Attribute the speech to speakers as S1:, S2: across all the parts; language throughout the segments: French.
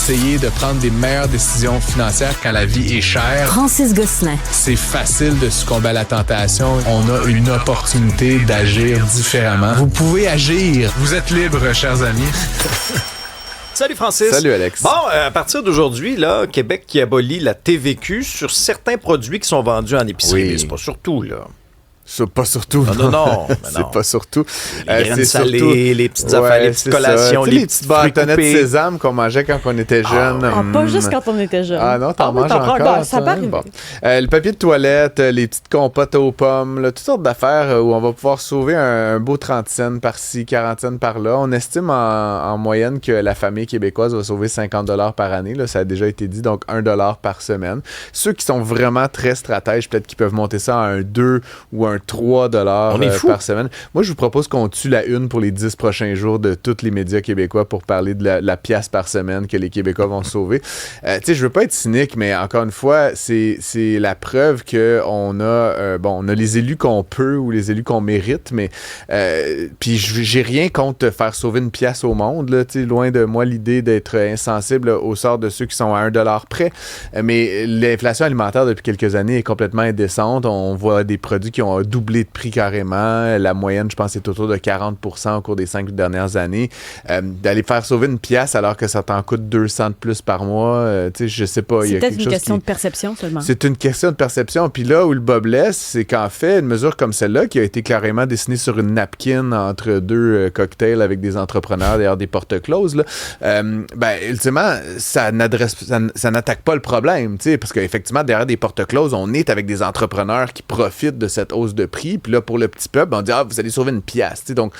S1: essayer de prendre des meilleures décisions financières quand la vie est chère.
S2: Francis Gosselin.
S1: C'est facile de succomber à la tentation. On a une opportunité d'agir différemment. Vous pouvez agir. Vous êtes libres, chers amis.
S3: Salut Francis.
S4: Salut Alex.
S3: Bon, à partir d'aujourd'hui, là, Québec qui abolit la TVQ sur certains produits qui sont vendus en épicerie.
S4: Oui.
S3: Mais c'est pas surtout, là.
S4: C'est pas surtout.
S3: Non.
S4: C'est pas surtout.
S3: Les graines
S4: c'est
S3: salées,
S4: surtout...
S3: les petites affaires, les petites collations,
S4: les petites bâtonnets de
S3: coupés.
S4: sésame qu'on mangeait quand on était jeune.
S5: Pas juste quand on était jeune.
S4: Ah non, t'en
S5: oui,
S4: manges
S5: prends
S4: encore.
S5: ça peut arriver.
S4: Bon. Le papier de toilette, les petites compotes aux pommes, là, toutes sortes d'affaires où on va pouvoir sauver un beau 30 cents par-ci, 40 cents par-là. On estime en moyenne que la famille québécoise va sauver 50 $ par année. Là, ça a déjà été dit, donc 1 $ par semaine. Ceux qui sont vraiment très stratèges, peut-être qu'ils peuvent monter ça à un 2 ou un 3 $ par semaine. Moi, je vous propose qu'on tue la une pour les 10 prochains jours de tous les médias québécois pour parler de la pièce par semaine que les Québécois vont sauver. Tu sais, je veux pas être cynique, mais encore une fois, c'est la preuve qu'on a, on a les élus qu'on peut ou les élus qu'on mérite, mais puis j'ai rien contre faire sauver une pièce au monde, là, tu sais, loin de moi l'idée d'être insensible au sort de ceux qui sont à 1 $ près, mais l'inflation alimentaire depuis quelques années est complètement indécente. On voit des produits qui ont doublé de prix carrément. La moyenne, je pense, est autour de 40% au cours des 5 dernières années. D'aller faire sauver une pièce alors que ça t'en coûte 200 de plus par mois, tu sais, je sais pas.
S5: C'est peut-être une question de perception seulement.
S4: C'est une question de perception. Puis là où le bas blesse, c'est qu'en fait, une mesure comme celle-là, qui a été carrément dessinée sur une napkin entre deux cocktails avec des entrepreneurs, d'ailleurs des portes closes, là, ultimement, ça n'attaque pas le problème, tu sais, parce qu'effectivement, derrière des portes closes, on est avec des entrepreneurs qui profitent de cette hausse de prix. Puis là, pour le petit peuple, on dit « Ah, vous allez sauver une pièce. » Tu sais, donc,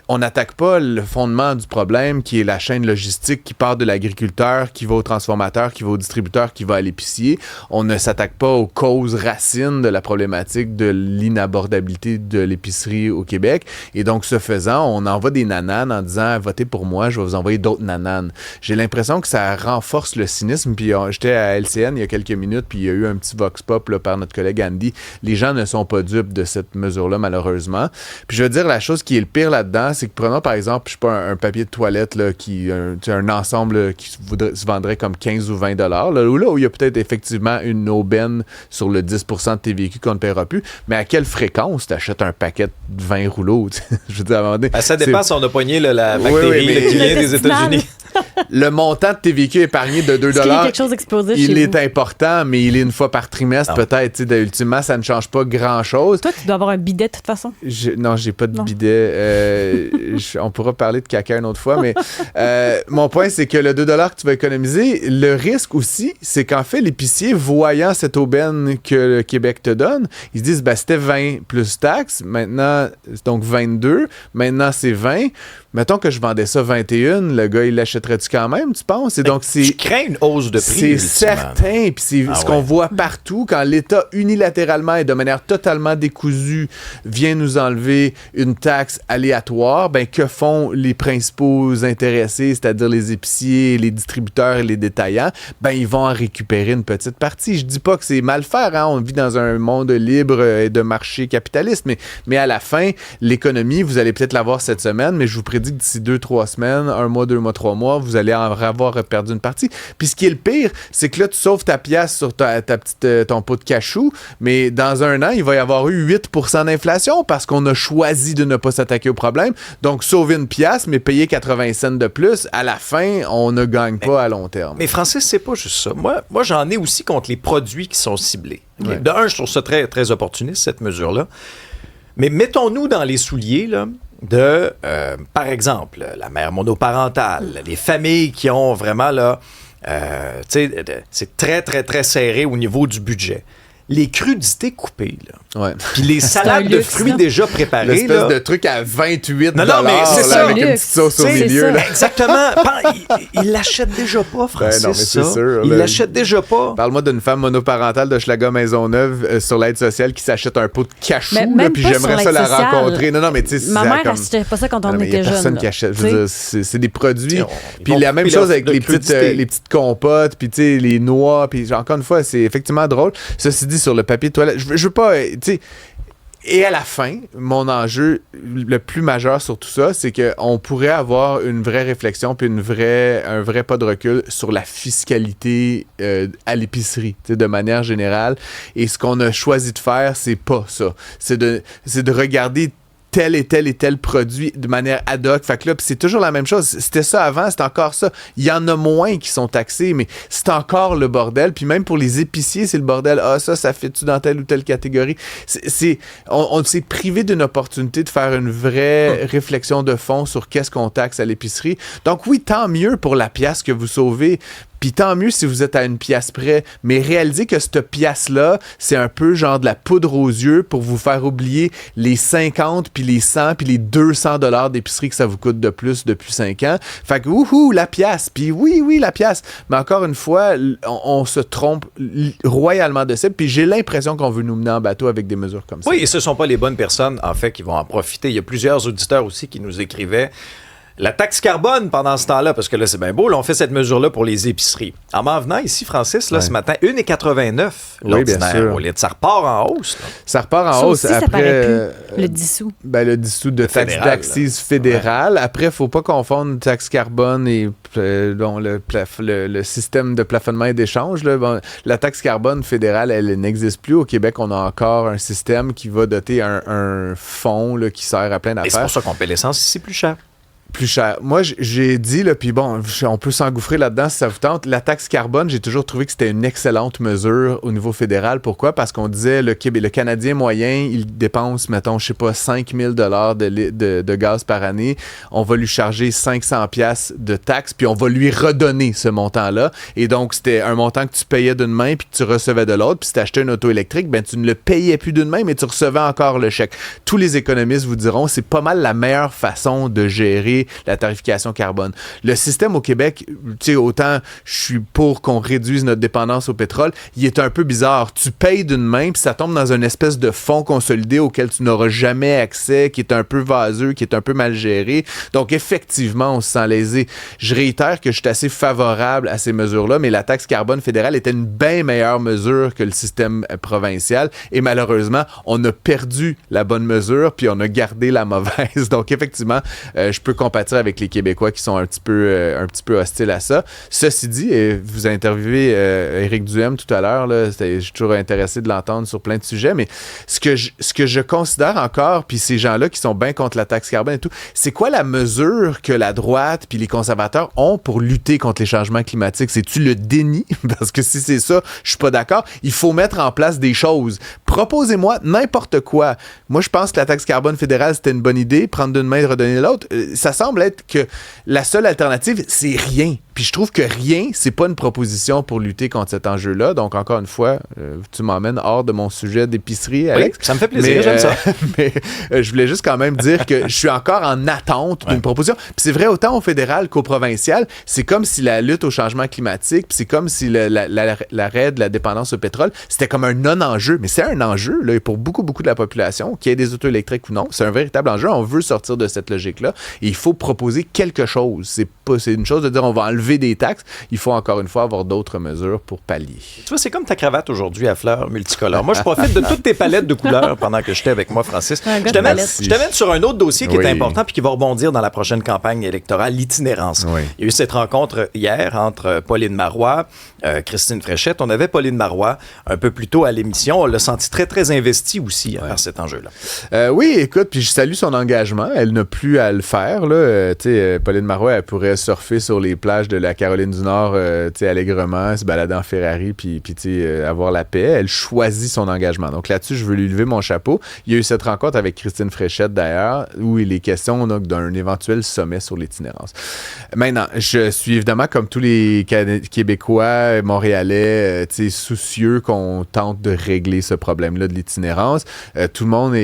S4: on n'attaque pas le fondement du problème, qui est la chaîne logistique qui part de l'agriculteur, qui va au transformateur, qui va au distributeur, qui va à l'épicier. On ne s'attaque pas aux causes racines de la problématique de l'inabordabilité de l'épicerie au Québec. Et donc, ce faisant, on envoie des nananes en disant « Votez pour moi, je vais vous envoyer d'autres nananes. » J'ai l'impression que ça renforce le cynisme. Puis j'étais à LCN il y a quelques minutes, puis il y a eu un petit vox pop là, par notre collègue Andy. Les gens ne sont pas dupes de cette mesure-là, malheureusement. Puis je veux dire, la chose qui est le pire là-dedans, c'est que prenons par exemple, je sais pas, un papier de toilette là, un ensemble là, qui se vendrait comme 15 ou 20 $, là où il y a peut-être effectivement une aubaine sur le 10% de TVQ qu'on ne paiera plus, mais à quelle fréquence tu achètes un paquet de 20 rouleaux? Je veux dire, à un moment donné,
S3: ça dépend si on a pogné là, la bactérie qui vient des États-Unis.
S4: Le montant de TVQ épargné de 2 $,
S5: quelque chose explosé
S4: il
S5: chez
S4: est
S5: vous?
S4: Important, mais il est une fois par trimestre peut-être. Ultimement, ça ne change pas grand-chose.
S5: Toi, tu dois avoir un bidet de toute façon.
S4: Non, j'ai pas de bidet. On pourra parler de caca une autre fois, mais mon point, c'est que le 2 $ que tu vas économiser, le risque aussi, c'est qu'en fait, l'épicier, voyant cette aubaine que le Québec te donne, ils se disent, c'était 20 plus taxes, maintenant, donc 22, maintenant c'est 20. Mettons que je vendais ça 21, le gars, il l'achèterait-tu quand même, tu penses? Et donc,
S3: tu crains une hausse de prix.
S4: C'est certain, puis c'est ce qu'on voit partout, quand l'État unilatéralement et de manière totalement décousue vient nous enlever une taxe aléatoire, que font les principaux intéressés, c'est-à-dire les épiciers, les distributeurs et les détaillants? Ils vont en récupérer une petite partie. Je dis pas que c'est mal faire, hein? On vit dans un monde libre et de marché capitaliste, mais à la fin, l'économie, vous allez peut-être l'avoir cette semaine, mais je vous prédis que d'ici 2-3 semaines, 1 mois, 2 mois, 3 mois, vous allez en avoir perdu une partie. Puis ce qui est le pire, c'est que là, tu sauves ta pièce sur ton pot de cachou, mais dans un an, il va y avoir eu 8% d'inflation parce qu'on a choisi de ne pas s'attaquer au problème. Donc, sauver une pièce, mais payer 80 cents de plus, à la fin, on ne gagne pas à long terme.
S3: Mais Francis, c'est pas juste ça. Moi, j'en ai aussi contre les produits qui sont ciblés. Okay?
S4: Ouais.
S3: De un, je trouve ça très, très opportuniste, cette mesure-là. Mais mettons-nous dans les souliers, là, de, par exemple, la mère monoparentale, les familles qui ont vraiment, là, c'est très, très, très serré au niveau du budget. Les crudités coupées, là.
S4: Ouais.
S3: Puis les salades de fruits déjà préparées,
S4: l'espèce
S3: là.
S4: de truc à 28
S3: non, mais c'est ça,
S4: avec une petite sauce au milieu. Là.
S3: Exactement. Il l'achète déjà pas, Francis.
S4: Non, mais c'est sûr.
S3: Il l'achète déjà pas.
S4: Parle-moi d'une femme monoparentale de Schlager Maisonneuve sur l'aide sociale qui s'achète un pot de cachou, puis j'aimerais ça la rencontrer. Non, mais tu sais,
S5: ma mère achetait pas ça quand on était jeune.
S4: Personne qui achète. Je veux dire, c'est des produits. Puis la même chose avec les petites compotes, puis tu sais, les noix, puis encore une fois, c'est effectivement drôle. Ceci dit, sur le papier de toilette, je veux pas, tu sais, Et à la fin, mon enjeu le plus majeur sur tout ça, c'est qu'on pourrait avoir une vraie réflexion puis un vrai pas de recul sur la fiscalité à l'épicerie, de manière générale. Et ce qu'on a choisi de faire, c'est pas ça. C'est de regarder tel et tel produit de manière ad hoc. Fait que là, c'est toujours la même chose. C'était ça avant, c'est encore ça. Il y en a moins qui sont taxés, mais c'est encore le bordel. Puis même pour les épiciers, c'est le bordel. Ah, ça fait-tu dans telle ou telle catégorie? On s'est privé d'une opportunité de faire une vraie réflexion de fond sur qu'est-ce qu'on taxe à l'épicerie. Donc oui, tant mieux pour la pièce que vous sauvez. Puis tant mieux si vous êtes à une pièce près, mais réalisez que cette pièce-là, c'est un peu genre de la poudre aux yeux pour vous faire oublier les 50, puis les 100, puis les 200 $ d'épicerie que ça vous coûte de plus depuis 5 ans. Fait que, wouhou, la pièce. Puis oui, la pièce. Mais encore une fois, on se trompe royalement de cible, puis j'ai l'impression qu'on veut nous mener en bateau avec des mesures comme ça.
S3: Oui, et ce ne sont pas les bonnes personnes, en fait, qui vont en profiter. Il y a plusieurs auditeurs aussi qui nous écrivaient la taxe carbone pendant ce temps-là, parce que là, c'est bien beau. Là, on fait cette mesure-là pour les épiceries. En m'en venant ici, Francis, là, ce matin, 1,89 l'ordinaire au litre. Ça repart en hausse. Là.
S4: Ça repart en
S5: ça
S4: hausse.
S5: aussi,
S4: après,
S5: ça paraît plus. Le dissous.
S4: Le dissous de taxe d'accise fédérale. Ouais. Après, il ne faut pas confondre taxe carbone et le système de plafonnement et d'échange. Là. Bon, la taxe carbone fédérale, elle n'existe plus. Au Québec, on a encore un système qui va doter un fonds là, qui sert à plein d'affaires.
S3: Et c'est pour ça qu'on paie l'essence ici plus cher.
S4: Plus cher. Moi, j'ai dit, là, puis bon, on peut s'engouffrer là-dedans si ça vous tente. La taxe carbone, j'ai toujours trouvé que c'était une excellente mesure au niveau fédéral. Pourquoi? Parce qu'on disait, le Canadien moyen, il dépense, mettons, je sais pas, 5 000 $ de gaz par année. On va lui charger 500 $ de taxes, puis on va lui redonner ce montant-là. Et donc, c'était un montant que tu payais d'une main, puis que tu recevais de l'autre. Puis si tu achetais une auto électrique, ben tu ne le payais plus d'une main, mais tu recevais encore le chèque. Tous les économistes vous diront, c'est pas mal la meilleure façon de gérer la tarification carbone. Le système au Québec, tu sais, autant je suis pour qu'on réduise notre dépendance au pétrole, il est un peu bizarre. Tu payes d'une main, puis ça tombe dans une espèce de fonds consolidé auquel tu n'auras jamais accès, qui est un peu vaseux, qui est un peu mal géré. Donc, effectivement, on se sent lésé. Je réitère que je suis assez favorable à ces mesures-là, mais la taxe carbone fédérale était une bien meilleure mesure que le système provincial. Et malheureusement, on a perdu la bonne mesure, puis on a gardé la mauvaise. Donc, effectivement, je peux compatir avec les Québécois qui sont un petit peu hostiles à ça. Ceci dit, vous interviewez Éric Duhem tout à l'heure, là, je suis toujours intéressé de l'entendre sur plein de sujets, mais ce que je considère encore, puis ces gens-là qui sont bien contre la taxe carbone et tout, c'est quoi la mesure que la droite puis les conservateurs ont pour lutter contre les changements climatiques? C'est-tu le déni? Parce que si c'est ça, je suis pas d'accord. Il faut mettre en place des choses. Proposez-moi n'importe quoi. Moi, je pense que la taxe carbone fédérale, c'était une bonne idée. Prendre d'une main et redonner l'autre. Ça semble être que la seule alternative, c'est rien. Puis je trouve que rien, c'est pas une proposition pour lutter contre cet enjeu-là. Donc, encore une fois, tu m'emmènes hors de mon sujet d'épicerie, Alex.
S3: Oui, ça me fait plaisir, j'aime ça.
S4: Mais je voulais juste quand même dire que je suis encore en attente d'une proposition. Puis c'est vrai autant au fédéral qu'au provincial. C'est comme si la lutte au changement climatique, puis c'est comme si l'arrêt de la dépendance au pétrole, c'était comme un non-enjeu. Mais c'est un enjeu là, pour beaucoup de la population, qu'il y ait des autos électriques ou non. C'est un véritable enjeu. On veut sortir de cette logique-là. Et il faut proposer quelque chose. C'est une chose de dire on va enlever des taxes. Il faut encore une fois avoir d'autres mesures pour pallier.
S3: Tu vois, c'est comme ta cravate aujourd'hui à fleurs multicolores. Moi, je profite de toutes tes palettes de couleurs pendant que j'étais avec moi, Francis. Je t'amène sur un autre dossier qui est important puis qui va rebondir dans la prochaine campagne électorale, l'itinérance. Oui. Il y a eu cette rencontre hier entre Pauline Marois, Christine Fréchette. On avait Pauline Marois un peu plus tôt à l'émission. On l'a senti très, très investie aussi par cet enjeu-là.
S4: Oui, écoute, puis je salue son engagement. Elle n'a plus à le faire. Là. Pauline Marois, elle pourrait surfer sur les plages de la Caroline du Nord allègrement, se balader en Ferrari puis avoir la paix. Elle choisit son engagement. Donc là-dessus, je veux lui lever mon chapeau. Il y a eu cette rencontre avec Christine Fréchette d'ailleurs, où il est question d'un éventuel sommet sur l'itinérance. Maintenant, je suis évidemment comme tous les Québécois, Montréalais, soucieux qu'on tente de régler ce problème-là de l'itinérance. Tout le monde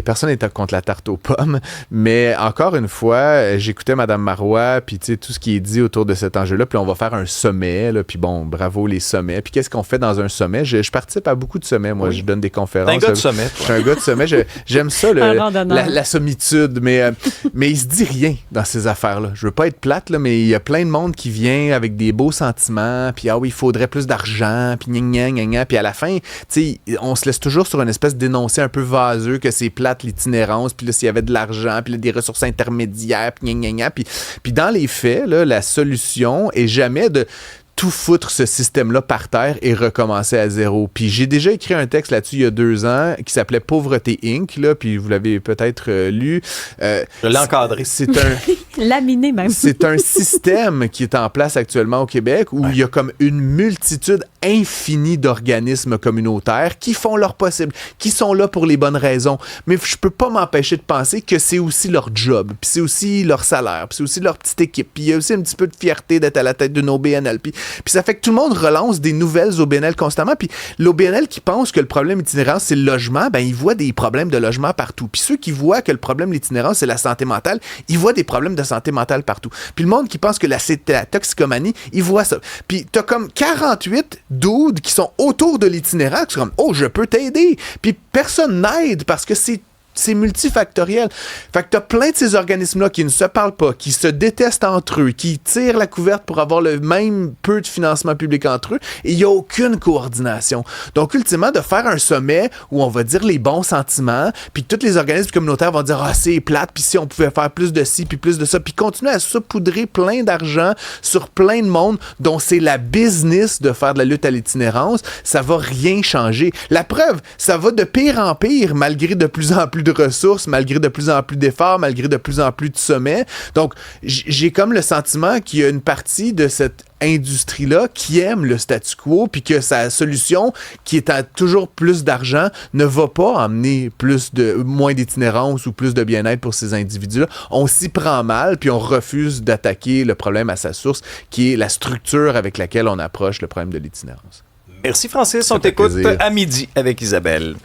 S4: personne n'est contre la tarte aux pommes, mais encore une fois, j'écoutais Mme Marois, puis tout ce qui est dit autour de cet enjeu-là, puis on va faire un sommet, là, puis bon, bravo les sommets. Puis qu'est-ce qu'on fait dans un sommet? Je participe à beaucoup de sommets, moi, je donne des conférences.
S3: T'es un gars de sommet, toi.
S4: Je suis un gars de sommet, j'aime ça, la sommitude, mais il se dit rien dans ces affaires-là. Je veux pas être plate, là, mais il y a plein de monde qui vient avec des beaux sentiments, puis ah oui, il faudrait plus d'argent, puis gna, puis à la fin, tu sais, on se laisse toujours sur une espèce d'énoncé un peu vaseux que c'est plate l'itinérance, puis là, s'il y avait de l'argent, puis là, des ressources intermédiaires, puis puis dans les faits, là, la solution est jamais de tout foutre ce système-là par terre et recommencer à zéro. Puis j'ai déjà écrit un texte là-dessus il y a 2 ans qui s'appelait Pauvreté Inc., là, puis vous l'avez peut-être lu.
S3: Je l'ai encadré.
S4: C'est un...
S5: Laminé même.
S4: C'est un système qui est en place actuellement au Québec où il y a comme une multitude infinie d'organismes communautaires qui font leur possible, qui sont là pour les bonnes raisons. Mais je peux pas m'empêcher de penser que c'est aussi leur job, puis c'est aussi leur salaire, puis c'est aussi leur petite équipe, puis il y a aussi un petit peu de fierté d'être à la tête d'une OBNL. Puis ça fait que tout le monde relance des nouvelles OBNL constamment. Puis l'OBNL qui pense que le problème itinérance, c'est le logement, ben il voit des problèmes de logement partout. Puis ceux qui voient que le problème de l'itinérance, c'est la santé mentale, ils voient des problèmes de santé mentale partout. Puis le monde qui pense que c'est la toxicomanie, ils voient ça. Puis t'as comme 48 dudes qui sont autour de l'itinérant, qui sont comme « Oh, je peux t'aider! » Puis personne n'aide parce que c'est multifactoriel. Fait que t'as plein de ces organismes-là qui ne se parlent pas, qui se détestent entre eux, qui tirent la couverte pour avoir le même peu de financement public entre eux, et il n'y a aucune coordination. Donc, ultimement, de faire un sommet où on va dire les bons sentiments, puis que tous les organismes communautaires vont dire « Ah, c'est plate, puis si on pouvait faire plus de ci, puis plus de ça », puis continuer à saupoudrer plein d'argent sur plein de monde dont c'est la business de faire de la lutte à l'itinérance, ça va rien changer. La preuve, ça va de pire en pire, malgré de plus en plus de ressources, malgré de plus en plus d'efforts, malgré de plus en plus de sommets. Donc, j'ai comme le sentiment qu'il y a une partie de cette industrie-là qui aime le statu quo, puis que sa solution, qui est à toujours plus d'argent, ne va pas amener moins d'itinérance ou plus de bien-être pour ces individus-là. On s'y prend mal, puis on refuse d'attaquer le problème à sa source, qui est la structure avec laquelle on approche le problème de l'itinérance.
S3: Merci Francis, on t'écoute à midi avec Isabelle.